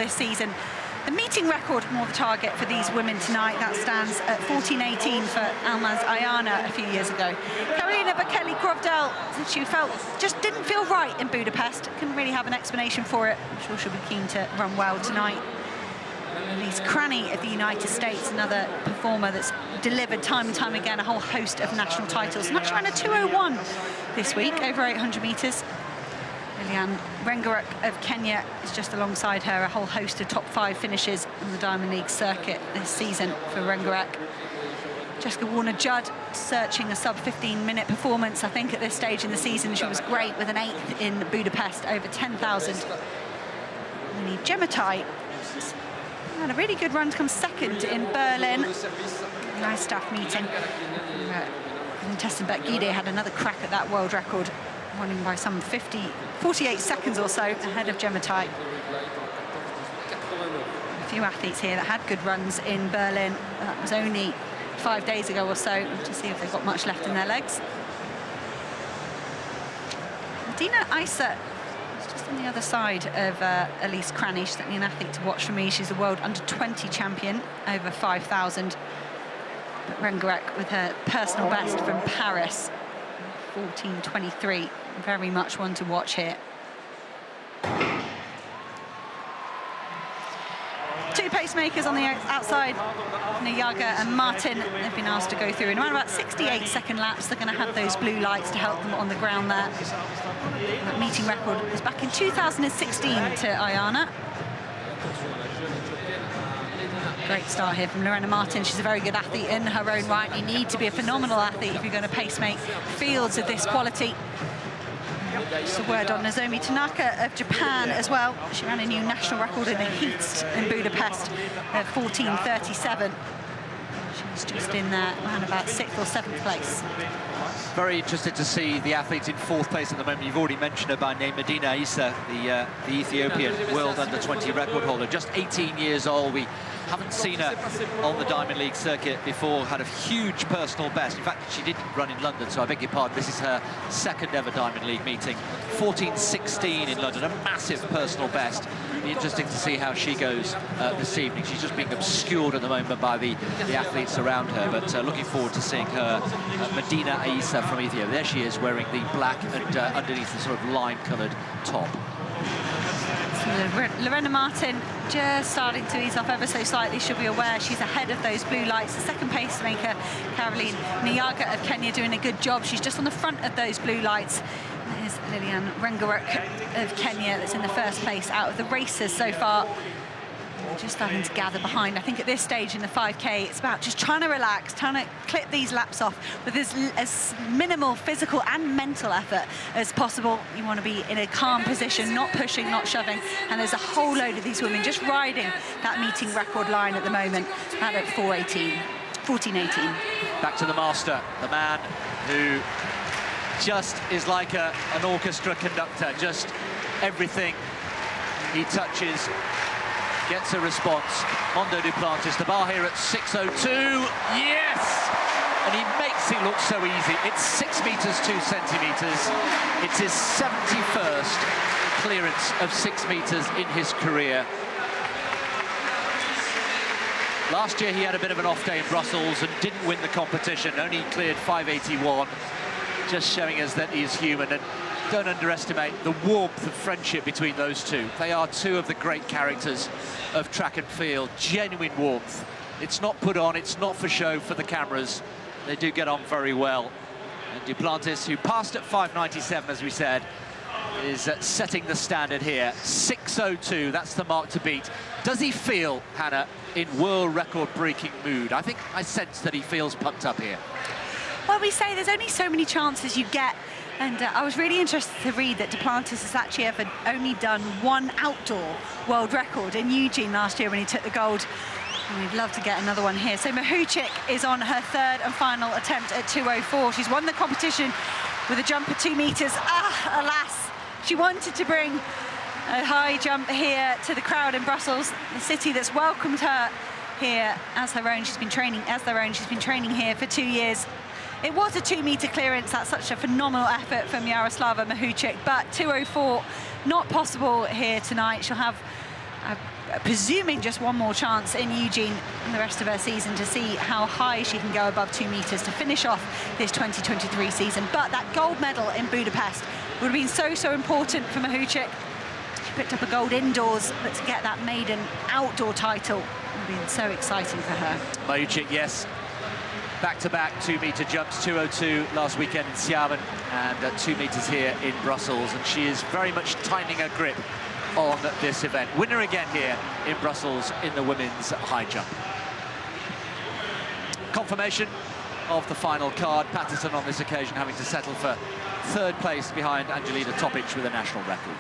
this season. The meeting record more the target for these women tonight. That stands at 14:18 for Almaz Ayana a few years ago. Karolina Bekele-Grovdal, she just didn't feel right in Budapest. Couldn't really have an explanation for it. I'm sure she'll be keen to run well tonight. Elise Cranny of the United States, another performer that's delivered time and time again a whole host of national titles. And actually ran a 2:01 this week, over 800 metres. Lilian Rengeruk of Kenya is just alongside her, a whole host of top 5 finishes on the Diamond League circuit this season for Rengeruk. Jessica Warner-Judd searching a sub-15-minute performance. I think at this stage in the season she was great with an 8th in Budapest, over 10,000. We need Gematai. Had a really good run to come second in Berlin. Nice staff meeting. Tessenbeck Gide had another crack at that world record, running by some 48 seconds or so ahead of Gematai. A few athletes here that had good runs in Berlin. That was only 5 days ago or so, to see if they've got much left in their legs. Dina Eisa is just on the other side of Elise Cranny. She's certainly an athlete to watch for me. She's a world under-20 champion, over 5,000. But Rengeruk with her personal best from Paris, 14:23. Very much one to watch here. Two pacemakers on the outside, Nyaga and Martin. They've been asked to go through in around about 68-second laps. They're going to have those blue lights to help them on the ground there. That meeting record was back in 2016 to Ayana. Great start here from Lorena Martin. She's a very good athlete in her own right. You need to be a phenomenal athlete if you're going to pacemake fields of this quality. Just a word on Nozomi Tanaka of Japan as well. She ran a new national record in the heats in Budapest at 14:37. She's just in there around about 6th or 7th place. Very interested to see the athletes in 4th place at the moment. You've already mentioned her by name, Medina Issa, the Ethiopian world under-20 record holder, just 18 years old. We haven't seen her on the Diamond League circuit before, had a huge personal best. In fact, she didn't run in London, so I beg your pardon, this is her 2nd ever Diamond League meeting. 14:16 in London, a massive personal best. Be interesting to see how she goes this evening. She's just being obscured at the moment by the athletes around her, but looking forward to seeing her. Medina Issa from Ethiopia. There she is, wearing the black and underneath the sort of lime-coloured top. Lorena Martin just starting to ease off ever so slightly. She'll be aware she's ahead of those blue lights. The 2nd pacemaker, Caroline Nyaga of Kenya, doing a good job. She's just on the front of those blue lights. There's Lilian Rengeruk of Kenya that's in the 1st place out of the racers so far. Just starting to gather behind. I think at this stage in the 5K, it's about just trying to relax, trying to clip these laps off with as minimal physical and mental effort as possible. You want to be in a calm position, not pushing, not shoving. And there's a whole load of these women just riding that meeting record line at the moment, at 14:18. Back to the master, the man who just is like an orchestra conductor. Just everything he touches gets a response. Mondo Duplantis, the bar here at 6:02. Yes! And he makes it look so easy. It's 6 meters 2 centimeters. It's his 71st clearance of 6 meters in his career. Last year he had a bit of an off day in Brussels and didn't win the competition, only cleared 5:81, just showing us that he's human. And don't underestimate the warmth of friendship between those two. They are two of the great characters of track and field, genuine warmth. It's not put on, it's not for show for the cameras. They do get on very well. And Duplantis, who passed at 5:97, as we said, is setting the standard here. 6:02, that's the mark to beat. Does he feel, Hannah, in world record-breaking mood? I think I sense that he feels pumped up here. Well, we say there's only so many chances you get. And I was really interested to read that Duplantis has actually ever only done one outdoor world record in Eugene last year when he took the gold. And we'd love to get another one here. So Mahuchik is on her 3rd and final attempt at 2:04. She's won the competition with a jump of 2 meters. Alas, she wanted to bring a high jump here to the crowd in Brussels, the city that's welcomed her here as her own. She's been training as their own. She's been training here for 2 years. It was a 2-meter clearance. That's such a phenomenal effort from Yaroslava Mahuchik, but 2:04 not possible here tonight. She'll have presuming just one more chance in Eugene and the rest of her season to see how high she can go above 2 meters to finish off this 2023 season. But that gold medal in Budapest would have been so important for Mahuchik. She picked up a gold indoors, but to get that maiden outdoor title would have been so exciting for her. Mahuchik, yes. Back-to-back 2-meter jumps, 2:02 last weekend in Xiamen and 2 meters here in Brussels, and she is very much tightening her grip on this event. Winner again here in Brussels in the women's high jump. Confirmation of the final card. Patterson on this occasion having to settle for 3rd place behind Angelina Topic with a national record.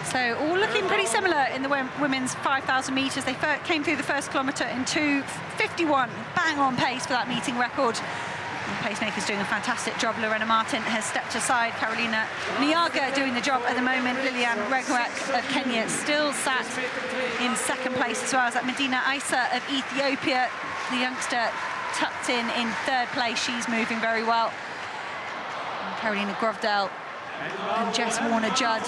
So all looking pretty similar in the women's 5,000 metres. They came through the first kilometre in 2:51, bang on pace for that meeting record. The pacemaker's doing a fantastic job. Lorena Martin has stepped aside. Carolina Nyaga doing the job at the moment. Lilian Regnerek of Kenya still sat in 2nd place, as well as that Medina Isa of Ethiopia, the youngster tucked in 3rd place. She's moving very well. And Carolina Grovdal and Jess Warner-Judd,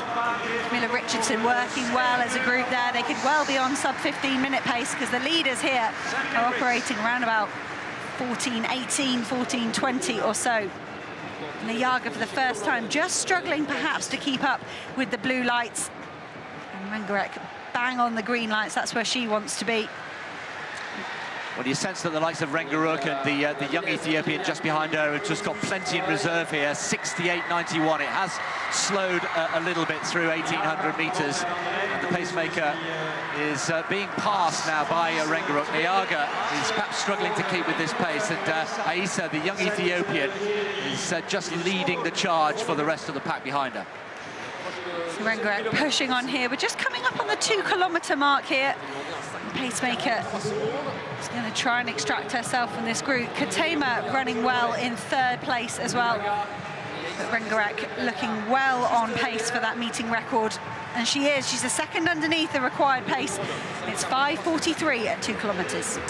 Camilla Richardson working well as a group there. They could well be on sub 15-minute pace because the leaders here are operating around about 14:18, 14:20 or so. Nyaga for the first time just struggling perhaps to keep up with the blue lights. And Regnerek bang on the green lights, that's where she wants to be. Well, you sense that the likes of Regnerek and the young Ethiopian just behind her have just got plenty in reserve here. 68.91. It has slowed a little bit through 1,800 meters. And the pacemaker is being passed now by Regnerek. Nyaga is perhaps struggling to keep with this pace, and Isa, the young Ethiopian, is just leading the charge for the rest of the pack behind her. So Regnerek pushing on here. We're just coming up on the 2-kilometer mark here. Pacemaker is going to try and extract herself from this group. Katema running well in 3rd place as well. But Regnerek looking well on pace for that meeting record. And she is. She's a 2nd underneath the required pace. It's 5:43 at 2 kilometers.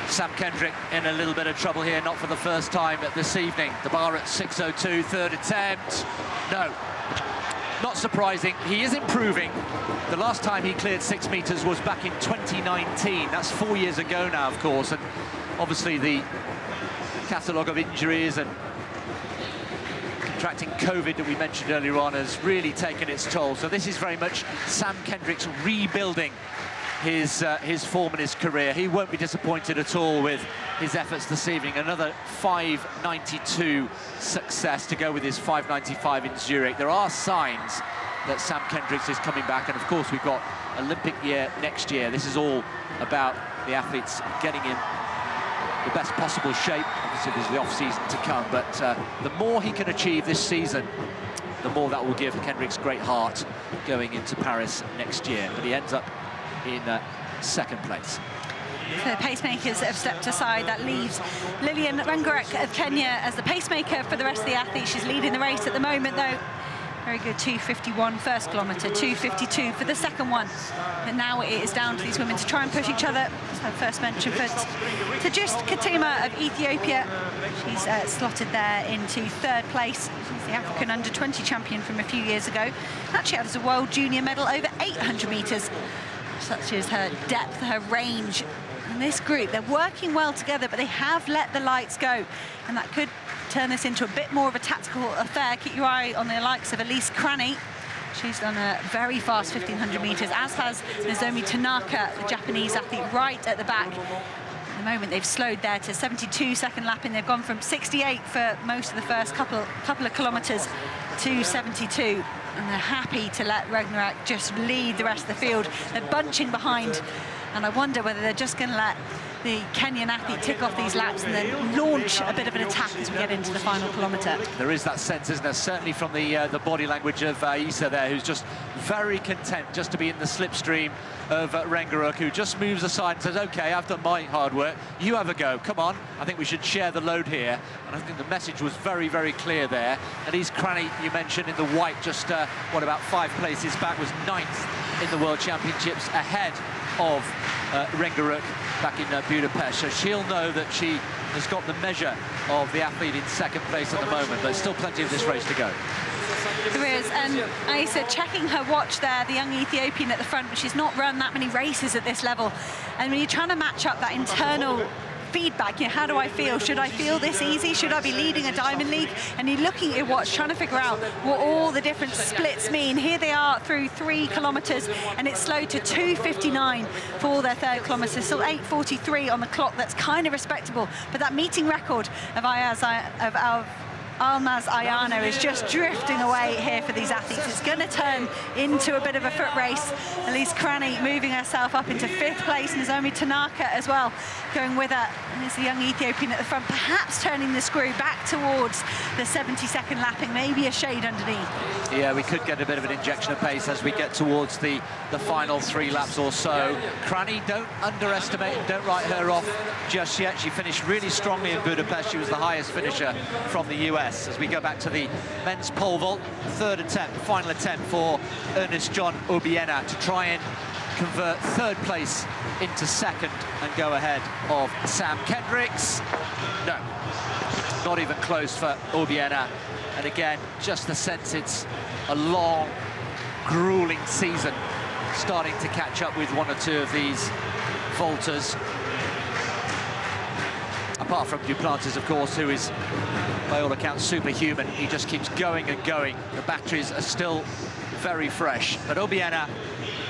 Sam Kendrick in a little bit of trouble here, not for the first time this evening. The bar at 6:02, 3rd attempt. No. Not surprising, he is improving. The last time he cleared 6 meters was back in 2019. That's 4 years ago now, of course, and obviously the catalogue of injuries and contracting COVID that we mentioned earlier on has really taken its toll. So this is very much Sam Kendrick's rebuilding his form in his career. He won't be disappointed at all with his efforts this evening. Another 5:92 success to go with his 5:95 in Zurich. There are signs that Sam Kendricks is coming back, and of course we've got Olympic year next year. This is all about the athletes getting in the best possible shape. Obviously there's the off-season to come, but the more he can achieve this season, the more that will give Kendricks great heart going into Paris next year. But he ends up in 2nd place. So the pacemakers have stepped aside. That leaves Lilian Regnerek of Kenya as the pacemaker for the rest of the athletes. She's leading the race at the moment, though. Very good, 2:51 first kilometre, 2:52 for the 2nd one. But now it is down to these women to try and push each other. So first mention for Tajist Katema of Ethiopia. She's slotted there into 3rd place. She's the African under-20 champion from a few years ago. Actually has a world junior medal over 800 metres. Such as her depth, her range. And this group, they're working well together, but they have let the lights go. And that could turn this into a bit more of a tactical affair. Keep your eye on the likes of Elise Cranny. She's done a very fast 1,500 metres, as has Nozomi Tanaka, the Japanese athlete, right at the back. At the moment, they've slowed there to 72-second lapping. They've gone from 68 for most of the first couple of kilometres to 72. And they're happy to let Regnerek just lead the rest of the field. They're bunching behind, and I wonder whether they're just going to let the Kenyan athlete tick off these laps and then launch a bit of an attack as we get into the final kilometre. There is that sense, isn't there? Certainly from the body language of Isa there, who's just very content just to be in the slipstream of Regnerek, who just moves aside and says, OK, I've done my hard work, you have a go, come on. I think we should share the load here. And I think the message was very, very clear there. Elise Cranny, you mentioned, in the white, just, what, about 5 places back, was 9th in the World Championships, ahead of Regnerek back in Budapest. So she'll know that she has got the measure of the athlete in 2nd place at the moment, but still plenty of this race to go. There is, and Eisa checking her watch there, the young Ethiopian at the front, but she's not run that many races at this level. And when you're trying to match up that internal feedback, you know, how do I feel? Should I feel this easy? Should I be leading a Diamond League? And you're looking at your watch, trying to figure out what all the different splits mean. Here they are through 3 kilometers, and it's slowed to 2:59 for their third kilometer. Still 8:43 on the clock. That's kind of respectable. But that meeting record of Almaz Ayana is just drifting away here for these athletes. It's going to turn into a bit of a foot race. Elise Krani moving herself up into 5th place. Nozomi Tanaka as well going with her. And there's the young Ethiopian at the front, perhaps turning the screw back towards the 70-second lapping, maybe a shade underneath. Yeah, we could get a bit of an injection of pace as we get towards the final 3 laps or so. Krani, don't underestimate, don't write her off just yet. She finished really strongly in Budapest. She was the highest finisher from the US. As we go back to the men's pole vault, 3rd attempt, final attempt for Ernest John Obiena to try and convert 3rd place into 2nd and go ahead of Sam Kendricks. No, not even close for Obiena. And again, just the sense it's a long, grueling season, starting to catch up with 1 or 2 of these vaulters. Apart from Duplantis, of course, who is, by all accounts, superhuman. He just keeps going and going. The batteries are still very fresh. But Obiena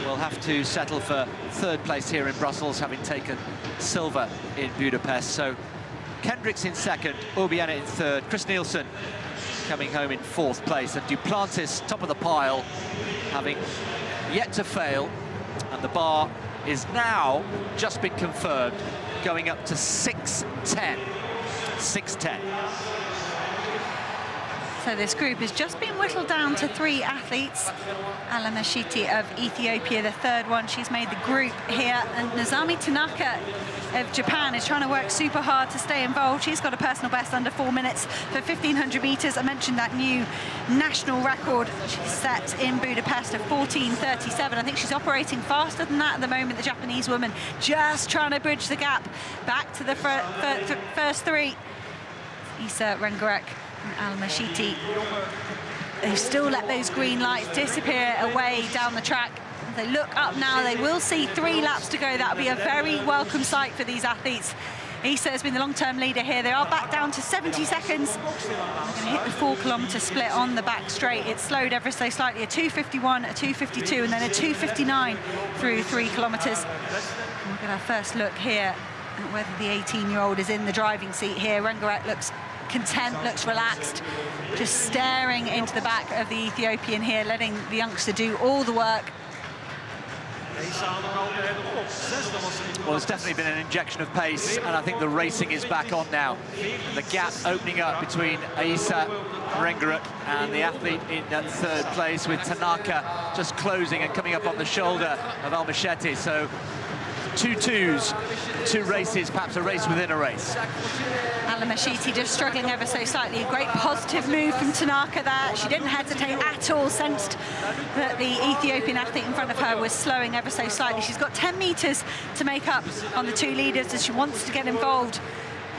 will have to settle for 3rd place here in Brussels, having taken silver in Budapest. So Kendricks in 2nd, Obiena in 3rd, Chris Nielsen coming home in 4th place, and Duplantis top of the pile, having yet to fail. And the bar is now just been confirmed, going up to 6:10. 6:10. So this group has just been whittled down to 3 athletes. Alamashiti of Ethiopia, the 3rd one. She's made the group here. And Nozomi Tanaka of Japan is trying to work super hard to stay involved. She's got a personal best under 4 minutes for 1,500 meters. I mentioned that new national record she set in Budapest of 14:37. I think she's operating faster than that at the moment, the Japanese woman. Just trying to bridge the gap back to the first 3. Eisa Rengerek and Al-Mashiti. They've still let those green lights disappear away down the track. If they look up now, they will see 3 laps to go. That'll be a very welcome sight for these athletes. Eisa has been the long-term leader here. They are back down to 70 seconds. They're going to hit the 4-kilometer split on the back straight. It's slowed ever so slightly, a 2:51, a 2:52, and then a 2:59 through 3 kilometers. We'll get our first look here at whether the 18-year-old is in the driving seat here. Rengerek looks content, looks relaxed, just staring into the back of the Ethiopian here, letting the youngster do all the work. Well, there's definitely been an injection of pace, and I think the racing is back on now. The gap opening up between Eisa Rengerek and the athlete in 3rd place, with Tanaka just closing and coming up on the shoulder of Al-Mashiti. So 2 twos, 2 races, perhaps a race within a race. Al-Mashiti just struggling ever so slightly. Great positive move from Tanaka there. She didn't hesitate at all, sensed that the Ethiopian athlete in front of her was slowing ever so slightly. She's got 10 meters to make up on the 2 leaders as she wants to get involved.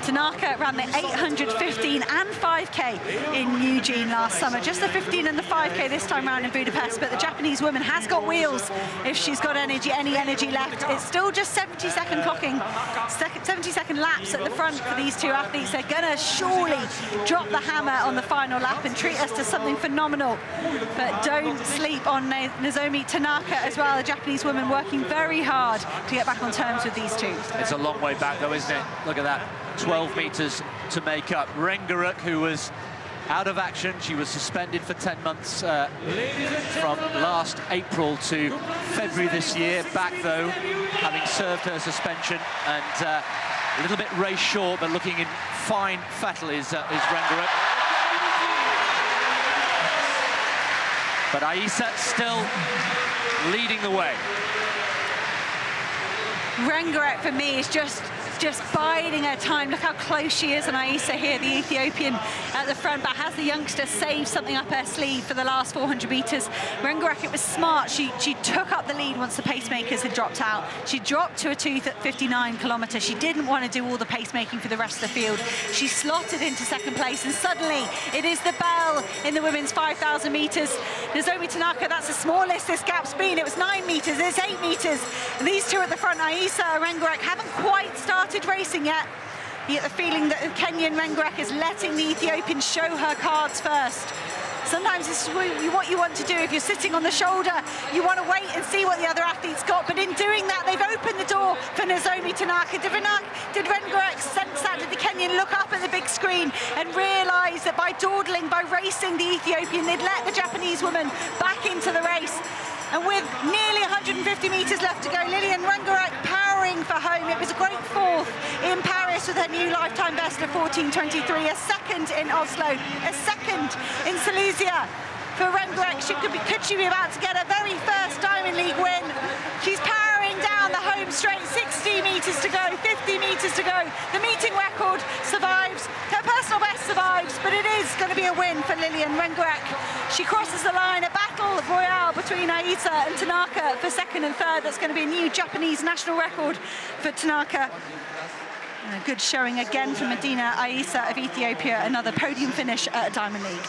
Tanaka ran the 800, 15 and 5K in Eugene last summer. Just the 15 and the 5K this time around in Budapest, but the Japanese woman has got wheels if she's got energy, any energy left. It's still just 70-second clocking, 70-second laps at the front for these 2 athletes. They're gonna surely drop the hammer on the final lap and treat us to something phenomenal. But don't sleep on Nozomi Tanaka as well, the Japanese woman working very hard to get back on terms with these 2. It's a long way back though, isn't it? Look at that. 12 meters to make up. Rengerek, who was out of action, she was suspended for 10 months from last April to February this year. Back though, having served her suspension, and a little bit race short, but looking in fine fettle is Rengerek. But Eisa still leading the way. Rengerek for me is just just biding her time. Look how close she is, and Aisa here, the Ethiopian at the front, but has the youngster saved something up her sleeve for the last 400 metres. Rengerek, it was smart. She took up the lead once the pacemakers had dropped out. She dropped to a 2:59 kilometre. She didn't want to do all the pacemaking for the rest of the field. She slotted into second place, and suddenly it is the bell in the women's 5,000 metres. Nozomi Tanaka, that's the smallest this gap's been. It was 9 metres, it's 8 metres. And these two at the front, Aisa and Rengerek, haven't quite started racing yet. You get the feeling that the Kenyan Rengerek is letting the Ethiopian show her cards first. Sometimes this is what you want to do. If you're sitting on the shoulder, you want to wait and see what the other athlete's got. But in doing that, they've opened the door for Nozomi Tanaka. Did Rengerek sense that? Did the Kenyan look up at the big screen and realise that by dawdling, by racing the Ethiopian, they'd let the Japanese woman back into the race? And with nearly 150 metres left to go, Lilian Rengerek powering for home. It was a great fourth in Paris with her new lifetime best of 14:23, a second in Oslo, a second in Silesia. For Rengerek, could she be about to get her very first Diamond League win? She's powering down the home straight, 60 metres to go, 50 metres to go. The meeting record survives, her personal best survives, but it is going to be a win for Lilian Rengerek. She crosses the line, a battle royale between Aisa and Tanaka for second and third. That's going to be a new Japanese national record for Tanaka. And a good showing again from Medina Aisa of Ethiopia, another podium finish at Diamond League.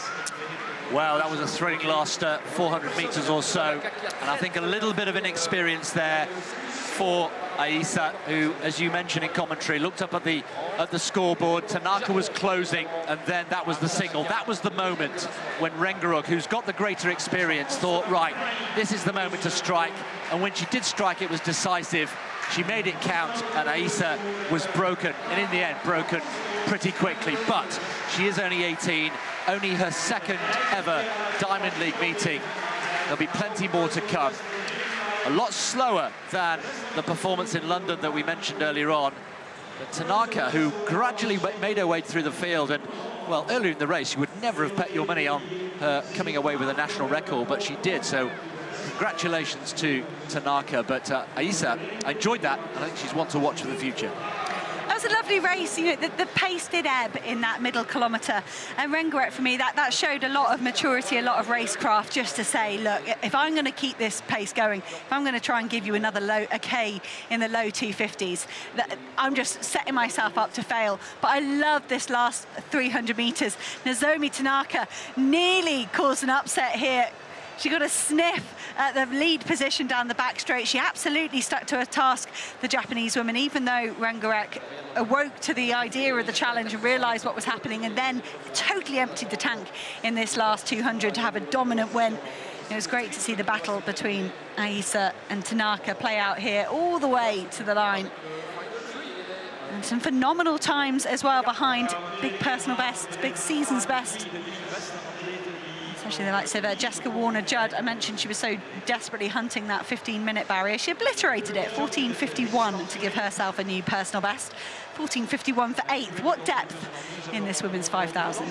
Well, that was a thrilling last 400 metres or so, and I think a little bit of inexperience there for Aisa, who, as you mentioned in commentary, looked up at the scoreboard. Tanaka was closing, and then that was the signal. That was the moment when Rengerek, who's got the greater experience, thought, right, this is the moment to strike. And when she did strike, it was decisive. She made it count, and Aisa was broken, and in the end, broken pretty quickly. But she is only 18, only her second ever Diamond League meeting. There'll be plenty more to come. A lot slower than the performance in London that we mentioned earlier on. But Tanaka, who gradually made her way through the field, and, well, earlier in the race, you would never have bet your money on her coming away with a national record, but she did, so congratulations to Tanaka. But Aisa, I enjoyed that. I think she's one to watch for the future. That was a lovely race. You know, the pace did ebb in that middle kilometre, and Rengerek, for me, that showed a lot of maturity, a lot of racecraft, just to say, look, if I'm going to keep this pace going, if I'm going to try and give you another a K in the low 250s, I'm just setting myself up to fail. But I love this last 300 metres. Nozomi Tanaka nearly caused an upset here. She got a sniff at the lead position down the back straight. She absolutely stuck to her task, the Japanese woman, even though Rengerek awoke to the idea of the challenge and realised what was happening, and then totally emptied the tank in this last 200 to have a dominant win. It was great to see the battle between Aisa and Tanaka play out here all the way to the line. And some phenomenal times as well behind, big personal bests, big season's best. Especially the likes of Jessica Warner-Judd. I mentioned she was so desperately hunting that 15-minute barrier. She obliterated it, 14:51 to give herself a new personal best. 14:51 for 8th. What depth in this women's 5,000.